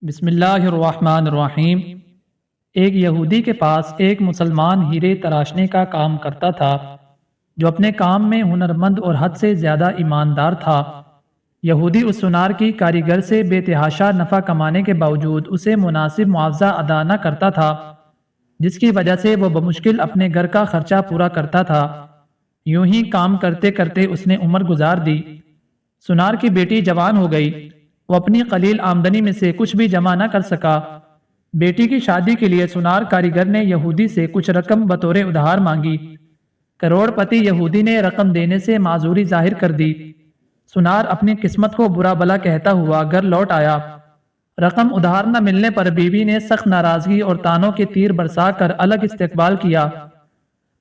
بسم اللہ الرحمن الرحیم۔ ایک یہودی کے پاس ایک مسلمان ہیرے تراشنے کا کام کرتا تھا جو اپنے کام میں ہنرمند اور حد سے زیادہ ایماندار تھا۔ یہودی اس سونار کی کاریگر سے بے تحاشا نفع کمانے کے باوجود اسے مناسب معاوضہ ادا نہ کرتا تھا، جس کی وجہ سے وہ بمشکل اپنے گھر کا خرچہ پورا کرتا تھا۔ یوں ہی کام کرتے کرتے اس نے عمر گزار دی۔ سونار کی بیٹی جوان ہو گئی۔ وہ اپنی قلیل آمدنی میں سے کچھ بھی جمع نہ کر سکا۔ بیٹی کی شادی کے لیے سونار کاریگر نے یہودی سے کچھ رقم بطور ادھار مانگی۔ کروڑ پتی یہودی نے رقم دینے سے معذوری ظاہر کر دی۔ سونار اپنی قسمت کو برا بلا کہتا ہوا گھر لوٹ آیا۔ رقم ادھار نہ ملنے پر بیوی نے سخت ناراضگی اور تانوں کے تیر برسا کر الگ استقبال کیا۔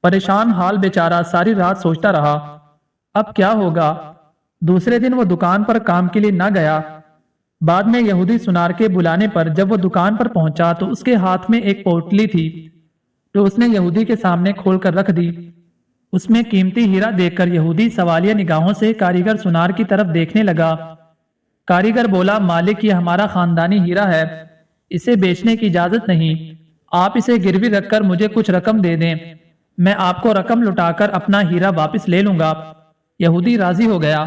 پریشان حال بیچارہ ساری رات سوچتا رہا، اب کیا ہوگا۔ دوسرے دن وہ دکان پر کام کے لیے نہ گیا۔ بعد میں یہودی سونار کے بلانے پر جب وہ دکان پر پہنچا تو اس کے ہاتھ میں ایک پوٹلی تھی جو اس نے یہودی کے سامنے کھول کر رکھ دی۔ اس میں قیمتی ہیرا دیکھ کر یہودی سوالیہ نگاہوں سے کاریگر سونار کی طرف دیکھنے لگا۔ کاریگر بولا، مالک یہ ہمارا خاندانی ہیرا ہے، اسے بیچنے کی اجازت نہیں، آپ اسے گروی رکھ کر مجھے کچھ رقم دے دیں، میں آپ کو رقم لٹا کر اپنا ہیرا واپس لے لوں گا۔ یہودی راضی ہو گیا۔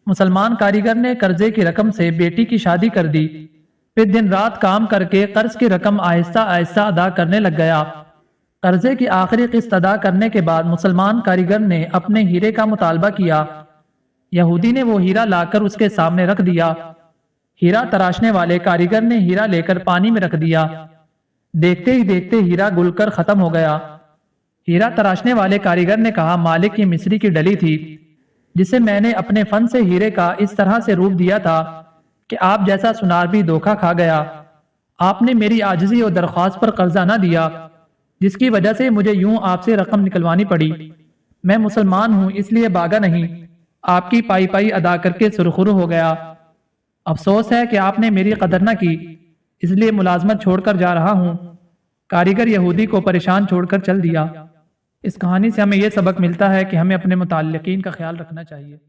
مسلمان کاریگر نے قرضے کی رقم سے بیٹی کی شادی کر دی، پھر دن رات کام کر کے قرض کی رقم آہستہ آہستہ ادا کرنے لگ گیا۔ قرضے کی آخری قسط ادا کرنے کے بعد مسلمان کاریگر نے اپنے ہیرے کا مطالبہ کیا۔ یہودی نے وہ ہیرا لا کر اس کے سامنے رکھ دیا۔ ہیرا تراشنے والے کاریگر نے ہیرا لے کر پانی میں رکھ دیا۔ دیکھتے ہی دیکھتے ہیرا گل کر ختم ہو گیا۔ ہیرا تراشنے والے کاریگر نے کہا، مالک یہ مصری کی ڈلی تھی جسے میں نے اپنے فن سے ہیرے کا اس طرح سے روپ دیا تھا کہ آپ جیسا سونار بھی دھوکہ کھا گیا۔ آپ نے میری عاجزی اور درخواست پر قرضہ نہ دیا، جس کی وجہ سے مجھے یوں آپ سے رقم نکلوانی پڑی۔ میں مسلمان ہوں اس لیے باغا نہیں، آپ کی پائی پائی ادا کر کے سرخرو ہو گیا۔ افسوس ہے کہ آپ نے میری قدر نہ کی، اس لیے ملازمت چھوڑ کر جا رہا ہوں۔ کاریگر یہودی کو پریشان چھوڑ کر چل دیا۔ اس کہانی سے ہمیں یہ سبق ملتا ہے کہ ہمیں اپنے متعلقین کا خیال رکھنا چاہیے۔